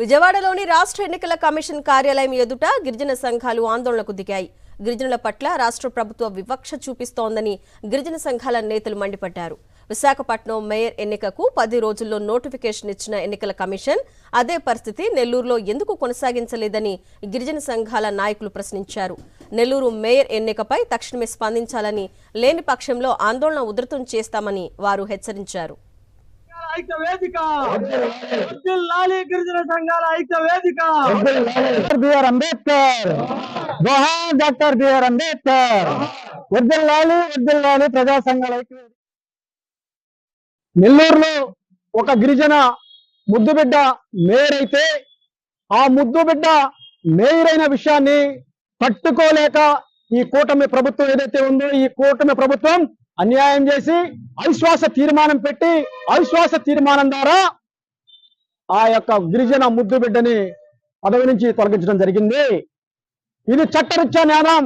విజయవాడలోని రాష్ట్ర ఎన్నికల కమిషన్ కార్యాలయం ఎదుట గిరిజన సంఘాలు ఆందోళనకు దిగాయి. గిరిజనుల పట్ల రాష్ట్ర ప్రభుత్వ వివక్ష చూపిస్తోందని గిరిజన సంఘాల నేతలు మండిపడ్డారు. విశాఖపట్నం మేయర్ ఎన్నికకు 10 రోజుల్లో నోటిఫికేషన్ ఇచ్చిన ఎన్నికల కమిషన్ అదే పరిస్థితి నెల్లూరులో ఎందుకు కొనసాగించలేదని గిరిజన సంఘాల నాయకులు ప్రశ్నించారు. నెల్లూరు మేయర్ ఎన్నికపై తక్షణమే స్పందించాలని, లేని పక్షంలో ఆందోళన ఉధృతం చేస్తామని వారు హెచ్చరించారు. గిరిజన సంఘాల ఐక్య వేదిక బిఆర్ అంబేద్కర్, జోహార్ డాక్టర్ బిఆర్ అంబేద్కర్, వర్ధిల్లాలి ప్రజా సంఘాల ఐక్య వేదిక. నెల్లూరులో ఒక గిరిజన ముద్దుబిడ్డ మేయర్ అయితే ఆ ముద్దుబిడ్డ మేయర్ అయిన విషయాన్ని తట్టుకోలేక ఈ కూటమి ప్రభుత్వం ఏదైతే ఉందో ఈ కూటమి ప్రభుత్వం అన్యాయం చేసి అవిశ్వాస తీర్మానం పెట్టి అవిశ్వాస తీర్మానం ద్వారా ఆ యొక్క గిరిజన ముద్దు బిడ్డని పదవి నుంచి తొలగించడం జరిగింది. ఇది చట్టరీత్యా నేరం.